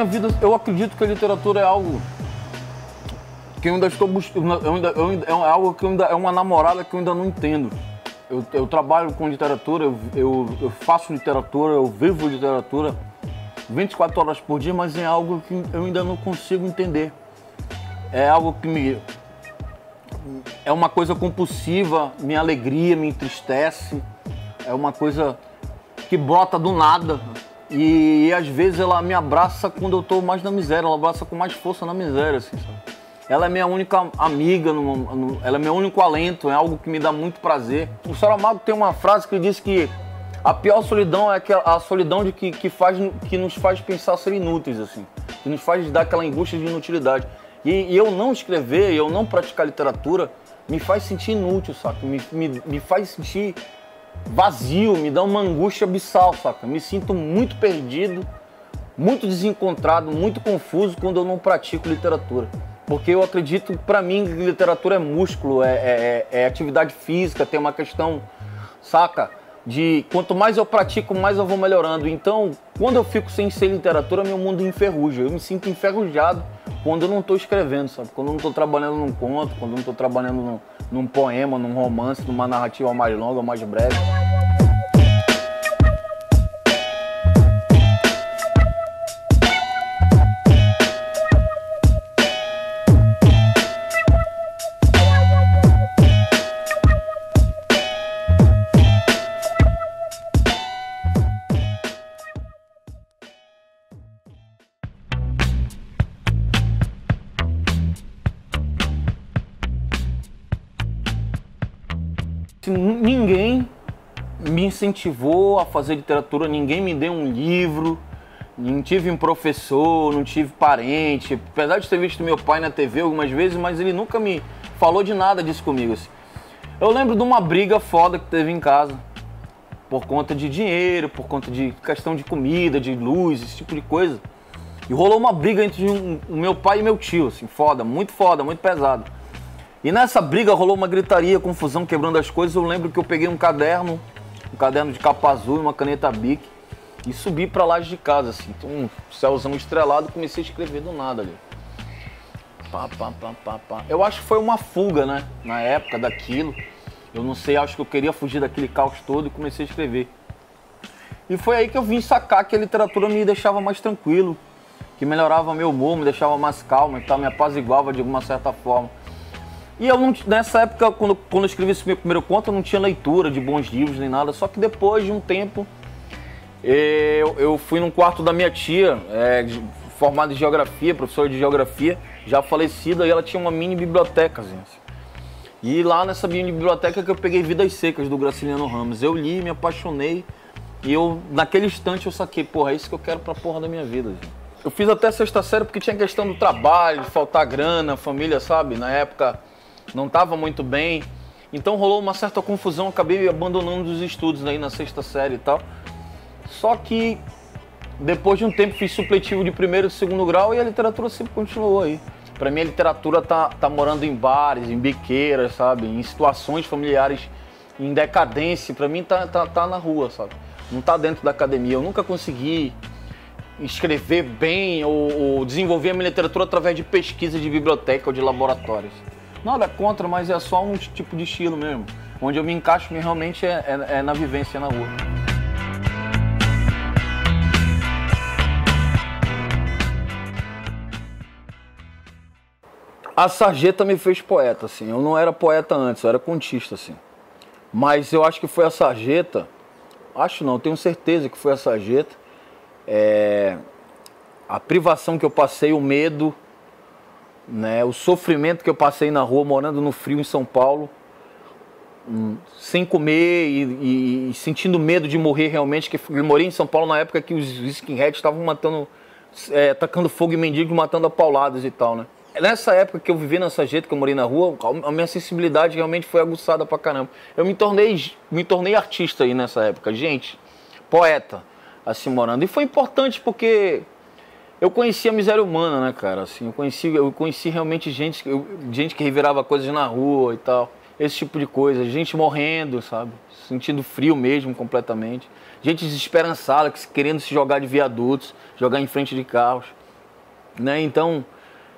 minha vida, eu acredito que a literatura é algo que eu ainda estou buscando, é algo que ainda é uma namorada que eu ainda não entendo. Eu trabalho com literatura, eu faço literatura, eu vivo literatura 24 horas por dia, mas é algo que eu ainda não consigo entender. É algo que é uma coisa compulsiva, minha alegria me entristece, é uma coisa que brota do nada e às vezes ela me abraça quando eu estou mais na miséria, ela abraça com mais força na miséria, assim, sabe? Ela é minha única amiga, ela é meu único alento, é algo que me dá muito prazer. O Saramago tem uma frase que diz que a pior solidão é a solidão que nos faz pensar ser inúteis, assim, que nos faz dar aquela angústia de inutilidade. E eu não escrever, eu não praticar literatura, me faz sentir inútil, saca? Me faz sentir vazio, me dá uma angústia abissal, saca? Me sinto muito perdido, muito desencontrado, muito confuso quando eu não pratico literatura. Porque eu acredito, pra mim, que literatura é músculo, é atividade física, tem uma questão, saca? De quanto mais eu pratico, mais eu vou melhorando. Então, quando eu fico sem ser literatura, meu mundo enferruja. Eu me sinto enferrujado quando eu não estou escrevendo, sabe? Quando eu não estou trabalhando num conto, quando eu não estou trabalhando num poema, num romance, numa narrativa mais longa, mais breve. Ninguém me incentivou a fazer literatura, ninguém me deu um livro, não tive um professor, não tive parente. Apesar de ter visto meu pai na TV algumas vezes, mas ele nunca me falou de nada disso comigo, assim. Eu lembro de uma briga foda que teve em casa, por conta de dinheiro, por conta de questão de comida, de luz, esse tipo de coisa. E rolou uma briga entre o meu pai e meu tio, assim, foda, muito pesado. E nessa briga rolou uma gritaria, confusão, quebrando as coisas. Eu lembro que eu peguei um caderno de capa azul e uma caneta Bic e subi pra laje de casa, assim. Então, um céuzão estrelado, comecei a escrever do nada ali. Pá. Eu acho que foi uma fuga, né? Na época daquilo. Eu não sei, acho que eu queria fugir daquele caos todo e comecei a escrever. E foi aí que eu vim sacar que a literatura me deixava mais tranquilo, que melhorava meu humor, me deixava mais calmo, então me apaziguava de alguma certa forma. E eu não, nessa época, quando eu escrevi esse meu primeiro conto, eu não tinha leitura de bons livros nem nada, só que depois de um tempo, eu fui num quarto da minha tia, formada em geografia, professora de geografia, já falecida, e ela tinha uma mini biblioteca, assim. E lá nessa mini biblioteca que eu peguei Vidas Secas, do Graciliano Ramos. Eu li, me apaixonei, e naquele instante eu saquei, porra, é isso que eu quero pra porra da minha vida, gente. Eu fiz até a sexta série porque tinha questão do trabalho, de faltar grana, família, sabe, na época não estava muito bem, então rolou uma certa confusão, acabei abandonando os estudos aí na sexta série e tal. Só que depois de um tempo fiz supletivo de primeiro e segundo grau e a literatura sempre continuou aí. Pra mim a literatura tá morando em bares, em biqueiras, sabe, em situações familiares em decadência, pra mim tá na rua, sabe, não tá dentro da academia. Eu nunca consegui escrever bem ou desenvolver a minha literatura através de pesquisa de biblioteca ou de laboratórios. Nada contra, mas é só um tipo de estilo mesmo. Onde eu me encaixo realmente é na vivência na rua. A sarjeta me fez poeta, assim. Eu não era poeta antes, eu era contista, assim. Mas eu acho que foi a sarjeta, acho não, tenho certeza que foi a sarjeta. A privação que eu passei, o medo, né, o sofrimento que eu passei na rua, morando no frio em São Paulo, sem comer e sentindo medo de morrer realmente, que eu morei em São Paulo na época que os skinheads estavam matando, tacando fogo em mendigos, matando a pauladas e tal, né. Nessa época que eu vivi nessa jeito, que eu morei na rua, a minha sensibilidade realmente foi aguçada pra caramba. Eu me tornei artista aí nessa época, gente, poeta, assim, morando. E foi importante porque eu conheci a miséria humana, né, cara, assim, eu conheci realmente gente que revirava coisas na rua e tal, esse tipo de coisa, gente morrendo, sabe, sentindo frio mesmo, completamente, gente desesperançada, querendo se jogar de viadutos, jogar em frente de carros. né? Então,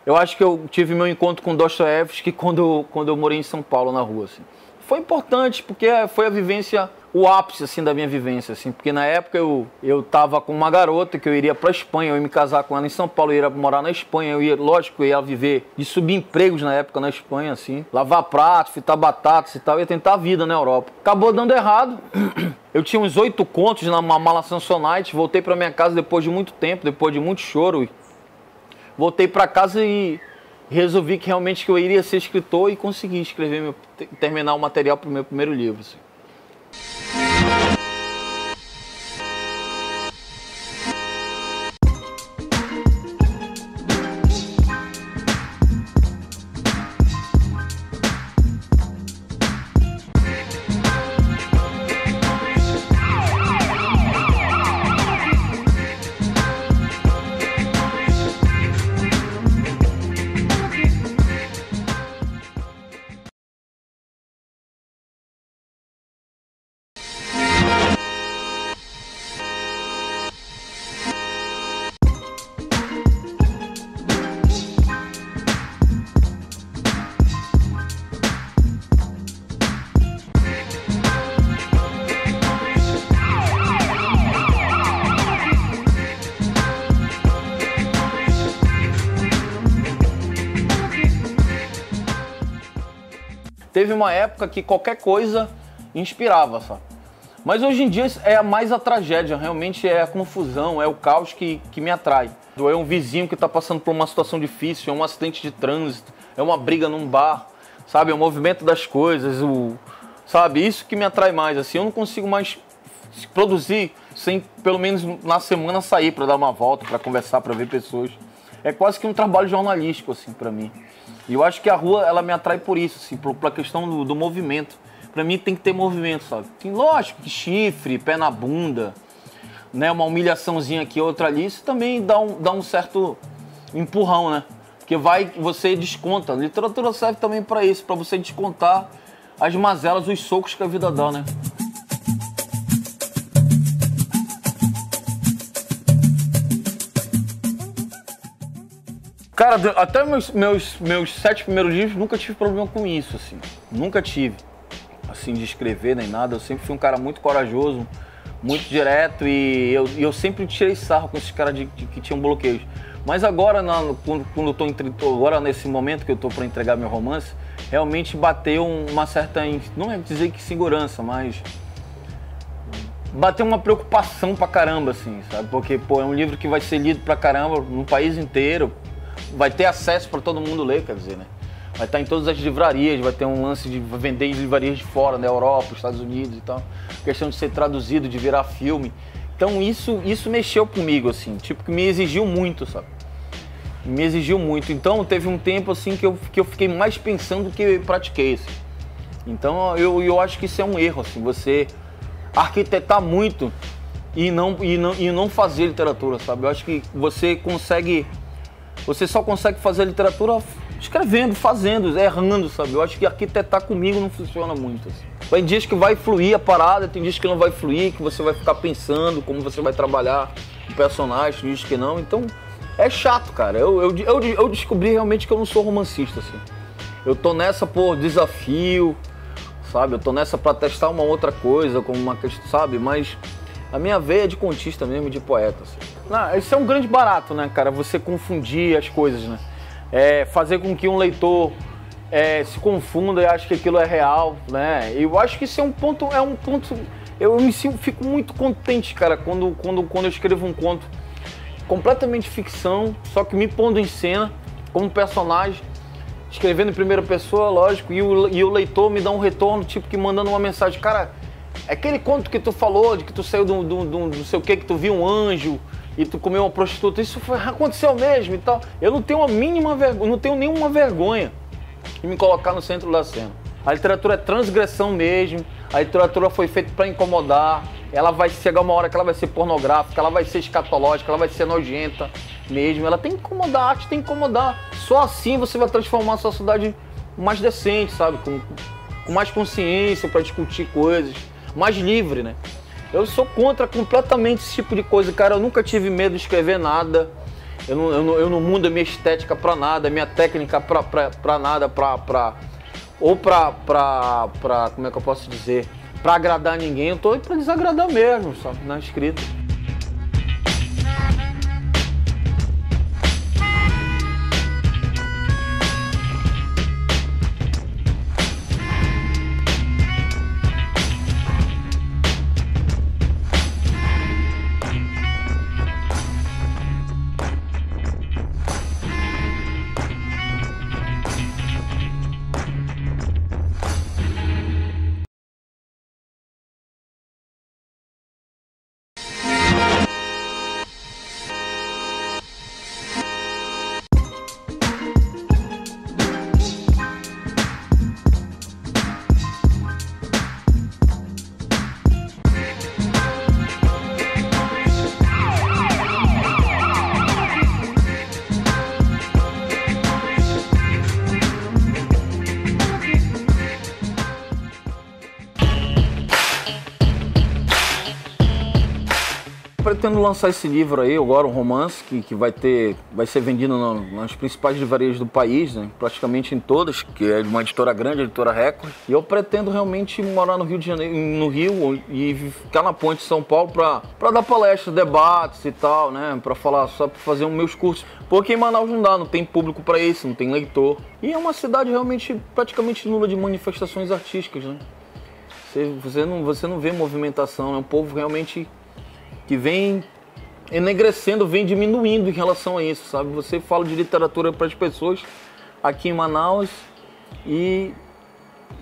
eu acho que eu tive meu encontro com Dostoiévski quando eu morei em São Paulo, na rua, assim. Foi importante, porque foi a vivência, o ápice, assim, da minha vivência, assim. Porque na época eu tava com uma garota que eu iria pra Espanha, eu ia me casar com ela em São Paulo, eu ia morar na Espanha, lógico, eu ia viver de subempregos na época na Espanha, assim. Lavar pratos, fritar batatas e tal, ia tentar a vida na Europa. Acabou dando errado. Eu tinha uns 8 contos numa mala Samsonite, voltei pra minha casa depois de muito tempo, depois de muito choro. Voltei pra casa e resolvi que realmente eu iria ser escritor e consegui escrever, terminar o material para o meu primeiro livro. Assim. Teve uma época que qualquer coisa inspirava, sabe? Mas hoje em dia é mais a tragédia, realmente é a confusão, é o caos que me atrai. É um vizinho que está passando por uma situação difícil, é um acidente de trânsito, é uma briga num bar, sabe? É o movimento das coisas, sabe? Isso que me atrai mais, assim. Eu não consigo mais produzir sem, pelo menos na semana, sair para dar uma volta, para conversar, para ver pessoas. É quase que um trabalho jornalístico, assim, para mim. E eu acho que a rua, ela me atrai por isso, assim, pela questão do movimento. Pra mim tem que ter movimento, sabe? Tem, lógico que chifre, pé na bunda, né? Uma humilhaçãozinha aqui, outra ali, isso também dá um certo empurrão, né? Porque você desconta. A literatura serve também pra isso, pra você descontar as mazelas, os socos que a vida dá, né? Cara, até meus 7 primeiros livros, nunca tive problema com isso, assim. Nunca tive, assim, de escrever nem nada. Eu sempre fui um cara muito corajoso, muito direto e eu sempre tirei sarro com esses caras que tinham bloqueios. Mas agora, quando eu tô agora nesse momento que eu tô para entregar meu romance, realmente bateu uma certa, não é dizer que segurança, mas bateu uma preocupação pra caramba, assim, sabe? Porque, pô, é um livro que vai ser lido pra caramba no país inteiro. Vai ter acesso para todo mundo ler, quer dizer, né? Vai estar em todas as livrarias, vai ter um lance de vender em livrarias de fora, na Europa, Estados Unidos e tal. Questão de ser traduzido, de virar filme. Então isso mexeu comigo, assim, tipo, que me exigiu muito, sabe? Me exigiu muito. Então teve um tempo, assim, que eu fiquei mais pensando do que pratiquei, assim. Então eu acho que isso é um erro, assim, você arquitetar muito e não fazer literatura, sabe? Eu acho que você só consegue fazer literatura escrevendo, fazendo, errando, sabe? Eu acho que arquitetar comigo não funciona muito, assim. Tem dias que vai fluir a parada, tem dias que não vai fluir, que você vai ficar pensando como você vai trabalhar o personagem, tem dias que não. Então, é chato, cara. Eu descobri realmente que eu não sou romancista, assim. Eu tô nessa por desafio, sabe? Eu tô nessa pra testar uma outra coisa, como uma questão, sabe? Mas a minha veia é de contista mesmo, de poeta, assim. Não, isso é um grande barato, né, cara? Você confundir as coisas, né? Fazer com que um leitor se confunda e ache que aquilo é real, né? Eu acho que isso é um ponto. Eu fico muito contente, cara, quando eu escrevo um conto completamente ficção, só que me pondo em cena como personagem, escrevendo em primeira pessoa, lógico, e o leitor me dá um retorno, tipo, que mandando uma mensagem, cara, aquele conto que tu falou, de que tu saiu do não sei o que tu viu um anjo e tu comeu uma prostituta, isso aconteceu mesmo e tal. Eu não tenho a mínima vergonha, não tenho nenhuma vergonha de me colocar no centro da cena. A literatura é transgressão mesmo, a literatura foi feita para incomodar, ela vai chegar uma hora que ela vai ser pornográfica, ela vai ser escatológica, ela vai ser nojenta mesmo, ela tem que incomodar, a arte tem que incomodar. Só assim você vai transformar a sociedade mais decente, sabe? Com mais consciência para discutir coisas, mais livre, né? Eu sou contra completamente esse tipo de coisa, cara. Eu nunca tive medo de escrever nada. Eu não mudo a minha estética pra nada, a minha técnica pra nada, como é que eu posso dizer? Pra agradar ninguém, eu tô aí pra desagradar mesmo, sabe, na escrita. Pretendo lançar esse livro aí agora, um romance que vai ser vendido nas principais livrarias do país, né? Praticamente em todas, que é de uma editora grande, a editora Record. E eu pretendo realmente morar no Rio de Janeiro, no Rio, e ficar na Ponte de São Paulo para dar palestras, debates e tal, né? Para falar, só para fazer os meus cursos. Porque em Manaus não tem público para isso, não tem leitor. E é uma cidade realmente praticamente nula de manifestações artísticas, né? Você não vê movimentação, é um povo realmente que vem enegrecendo, vem diminuindo em relação a isso, sabe? Você fala de literatura para as pessoas aqui em Manaus e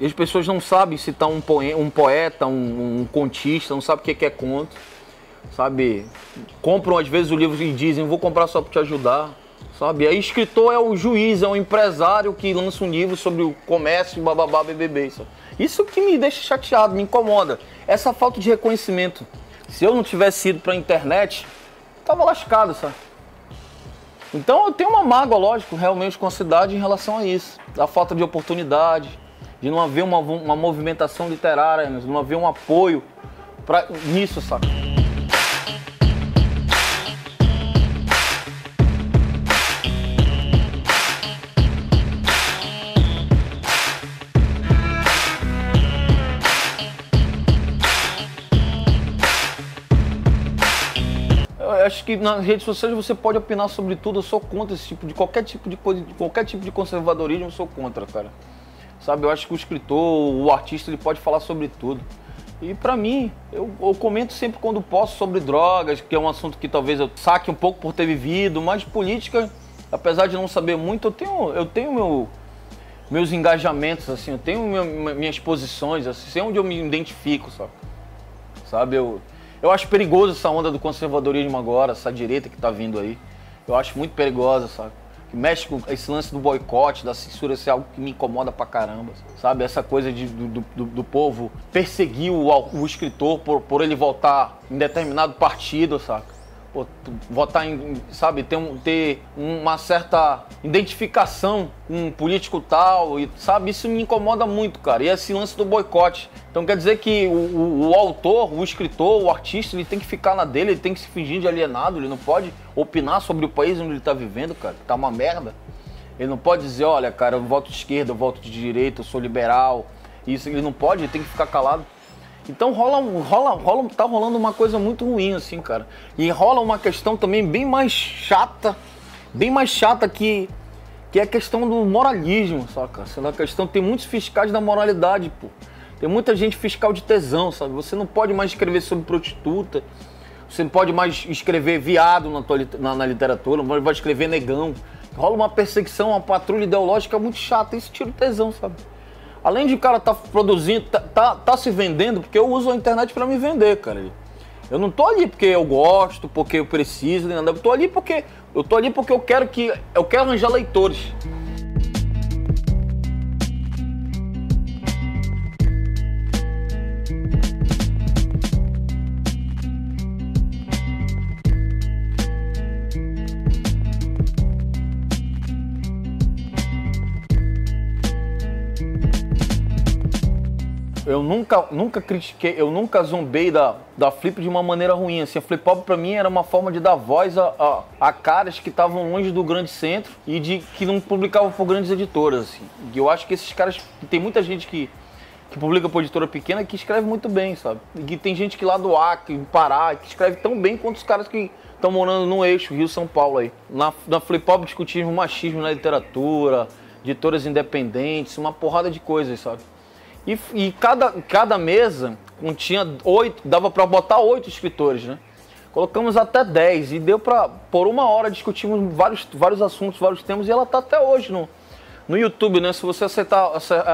as pessoas não sabem se está um poeta, um contista, não sabem o que é conto, sabe? Compram às vezes o livro e dizem, vou comprar só para te ajudar, sabe? Aí escritor é o juiz, é o empresário que lança um livro sobre o comércio, bababá, bbb, sabe? Isso que me deixa chateado, me incomoda, essa falta de reconhecimento. Se eu não tivesse ido pra internet, tava lascado, sabe? Então eu tenho uma mágoa, lógico, realmente com a cidade em relação a isso. Da falta de oportunidade, de não haver uma movimentação literária, de não haver um apoio nisso, sabe? Eu acho que nas redes sociais você pode opinar sobre tudo, eu sou contra esse tipo de qualquer tipo de coisa, qualquer tipo de conservadorismo eu sou contra, cara. Sabe, eu acho que o escritor, o artista, ele pode falar sobre tudo. E pra mim, eu comento sempre quando posso sobre drogas, que é um assunto que talvez eu saque um pouco por ter vivido, mas política, apesar de não saber muito, eu tenho meus engajamentos, assim, eu tenho minhas posições, assim, sei onde eu me identifico, sabe, eu acho perigoso essa onda do conservadorismo agora, essa direita que tá vindo aí. Eu acho muito perigosa, sabe? Que mexe com esse lance do boicote, da censura, isso é algo que me incomoda pra caramba, sabe? Essa coisa do povo perseguir o escritor por ele votar em determinado partido, saca? Votar em, sabe, ter uma certa identificação com um político tal, e, sabe, isso me incomoda muito, cara, e esse lance do boicote. Então quer dizer que o autor, o escritor, o artista, ele tem que ficar na dele, ele tem que se fingir de alienado, ele não pode opinar sobre o país onde ele tá vivendo, cara, que tá uma merda. Ele não pode dizer, olha, cara, eu voto de esquerda, eu voto de direita, eu sou liberal, isso, ele não pode, ele tem que ficar calado. Então tá rolando uma coisa muito ruim, assim, cara. E rola uma questão também bem mais chata que é a questão do moralismo, saca? A questão, tem muitos fiscais da moralidade, pô. Tem muita gente fiscal de tesão, sabe? Você não pode mais escrever sobre prostituta, você não pode mais escrever viado na literatura, não pode escrever negão. Rola uma perseguição, uma patrulha ideológica muito chata, isso tira o tesão, sabe? Além de o cara tá produzindo, tá se vendendo, porque eu uso a internet pra me vender, cara. Eu não tô ali porque eu gosto, porque eu preciso, nem nada. Eu tô ali porque eu quero arranjar leitores. eu nunca critiquei, eu nunca zombei da Flip de uma maneira ruim, assim. A Flip Pop pra mim era uma forma de dar voz a caras que estavam longe do grande centro e que não publicavam por grandes editoras, assim. E eu acho que esses caras, tem muita gente que publica por editora pequena que escreve muito bem, sabe? E que tem gente que lá do Acre, Pará, que escreve tão bem quanto os caras que estão morando no eixo, Rio-São Paulo aí. Na Flip Pop discutimos machismo na literatura, editoras independentes, uma porrada de coisas, sabe? E cada mesa tinha 8, dava para botar 8 escritores, né? Colocamos até 10 e deu para, por 1 hora, discutimos vários assuntos, vários temas, e ela tá até hoje no YouTube, né? Se você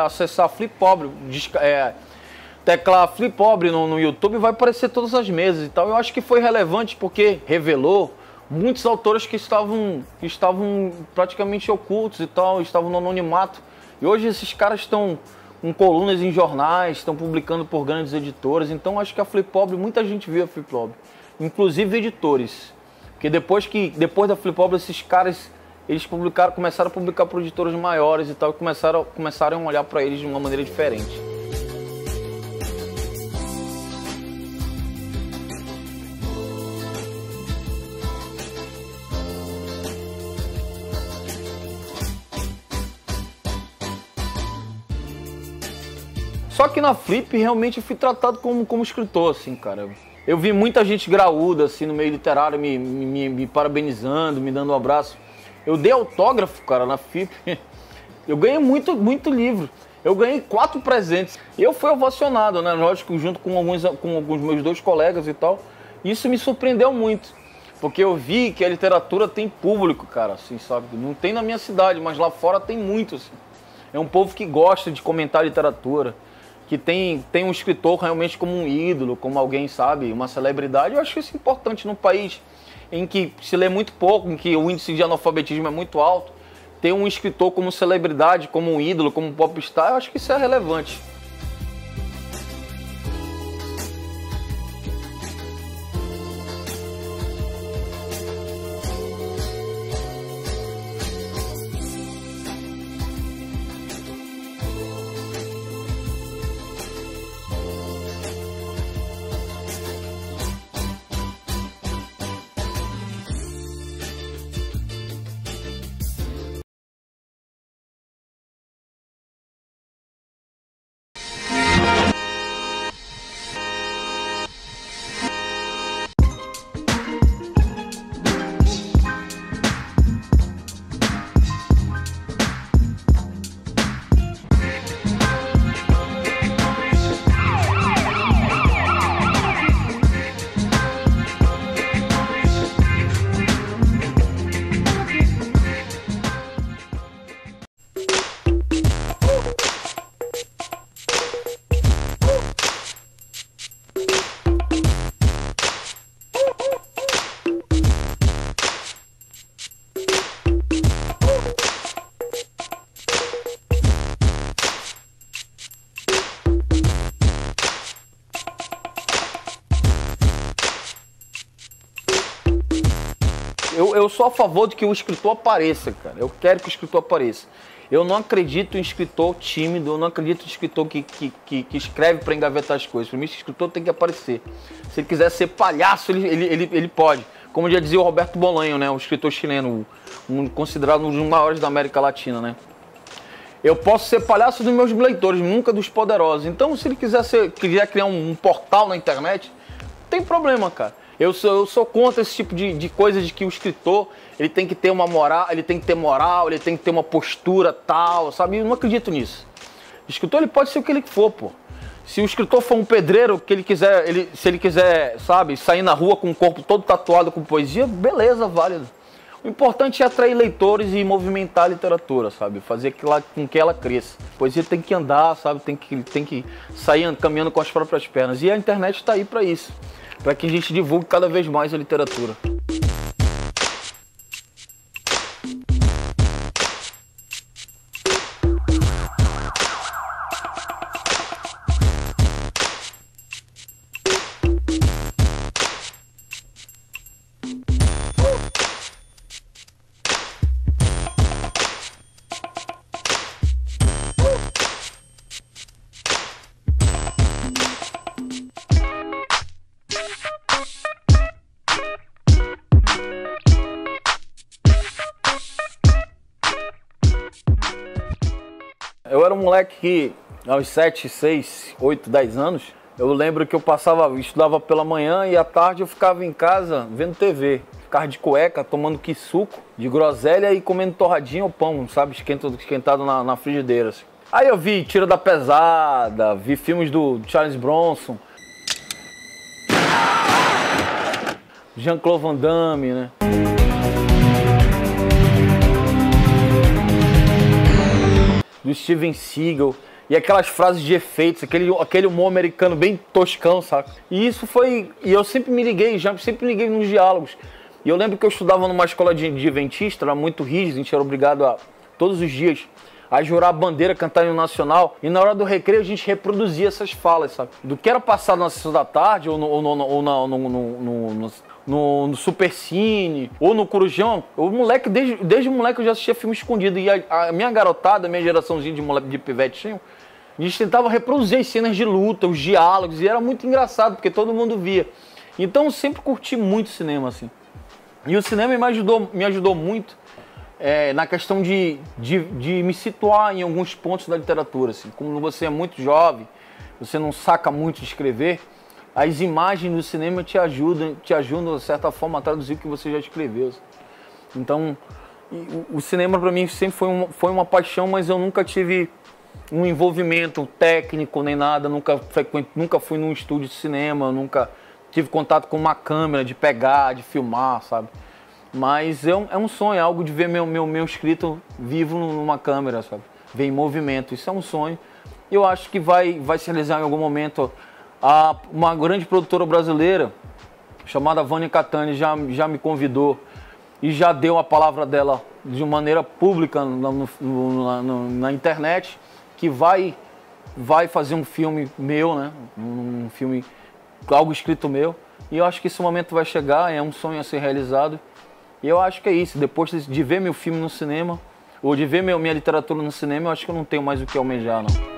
acessar Flip Pobre, teclar Flip Pobre no YouTube, vai aparecer todas as mesas e tal. Eu acho que foi relevante porque revelou muitos autores que estavam praticamente ocultos e tal, estavam no anonimato. E hoje esses caras estão com colunas em jornais, estão publicando por grandes editoras. Então acho que a Flip Pobre, muita gente viu a Flip Pobre, inclusive editores. Porque depois da Flip Pobre, esses caras, eles começaram a publicar por editoras maiores e tal, e começaram a olhar para eles de uma maneira diferente. Só que na Flip realmente eu fui tratado como escritor, assim, cara. Eu vi muita gente graúda, assim, no meio literário, me parabenizando, me dando um abraço. Eu dei autógrafo, cara, na Flip. Eu ganhei muito livro. Eu ganhei 4 presentes. E eu fui ovacionado, né? Lógico, junto com alguns meus 2 colegas e tal. Isso me surpreendeu muito. Porque eu vi que a literatura tem público, cara, assim, sabe? Não tem na minha cidade, mas lá fora tem muito, assim. É um povo que gosta de comentar literatura, que tem um escritor realmente como um ídolo, como alguém, sabe, uma celebridade. Eu acho isso importante num país em que se lê muito pouco, em que o índice de analfabetismo é muito alto. Ter um escritor como celebridade, como um ídolo, como um popstar, eu acho que isso é relevante. Eu sou a favor de que o escritor apareça, cara. Eu quero que o escritor apareça. Eu não acredito em escritor tímido, eu não acredito em escritor que escreve para engavetar as coisas. Para mim, esse escritor tem que aparecer. Se ele quiser ser palhaço, ele pode. Como já dizia o Roberto Bolanho, né, o escritor chileno, considerado um dos maiores da América Latina, né? Eu posso ser palhaço dos meus leitores, nunca dos poderosos. Então, se ele quiser criar um portal na internet, não tem problema, cara. Eu sou contra esse tipo de coisa de que o escritor, ele tem que ter uma moral, ele tem que ter moral, ele tem que ter uma postura tal, sabe? Eu não acredito nisso. O escritor, ele pode ser o que ele for, pô. Se o escritor for um pedreiro, se ele quiser, sabe, sair na rua com o corpo todo tatuado com poesia, beleza, válido. O importante é atrair leitores e movimentar a literatura, sabe? Fazer com que ela cresça. A poesia tem que andar, sabe? Tem que sair caminhando com as próprias pernas. E a internet está aí para isso. Para que a gente divulgue cada vez mais a literatura. era um moleque que, aos 7, 6, 8, 10 anos, eu lembro que eu estudava pela manhã e à tarde eu ficava em casa vendo TV. Ficava de cueca, tomando quissuco de groselha e comendo torradinha ou pão, sabe? Esquentado na frigideira, assim. Aí eu vi Tira da Pesada, vi filmes do Charles Bronson, Jean-Claude Van Damme, né? Do Steven Seagal. E aquelas frases de efeitos, aquele humor americano bem toscão, sabe? E isso foi... E eu sempre me liguei nos diálogos. E eu lembro que eu estudava numa escola de adventista, era muito rígido, a gente era obrigado a, todos os dias, a jurar a bandeira, cantar no nacional. E na hora do recreio a gente reproduzia essas falas, sabe? Do que era passado na sessão da tarde, ou no Supercine, ou no Corujão. O moleque, desde o moleque eu já assistia filme escondido. E a minha garotada, a minha geraçãozinha de moleque de pivetinho, a gente tentava reproduzir as cenas de luta, os diálogos, e era muito engraçado, porque todo mundo via. Então eu sempre curti muito cinema, assim. E o cinema me ajudou muito na questão de me situar em alguns pontos da literatura, assim. Como você é muito jovem, você não saca muito de escrever, as imagens do cinema te ajudam, de certa forma, a traduzir o que você já escreveu. Assim. Então, o cinema para mim sempre foi uma paixão, mas eu nunca tive um envolvimento técnico nem nada, nunca fui num estúdio de cinema, nunca tive contato com uma câmera, de pegar, de filmar, sabe? Mas é um sonho, é algo de ver meu escrito vivo numa câmera, sabe? Ver em movimento, isso é um sonho. Eu acho que vai se realizar em algum momento. Uma grande produtora brasileira, chamada Vânia Catani, já me convidou e já deu a palavra dela de maneira pública na internet, que vai fazer um filme meu, né? Um filme, algo escrito meu. E eu acho que esse momento vai chegar, é um sonho a ser realizado. E eu acho que é isso, depois de ver meu filme no cinema, ou de ver minha literatura no cinema, eu acho que eu não tenho mais o que almejar, não.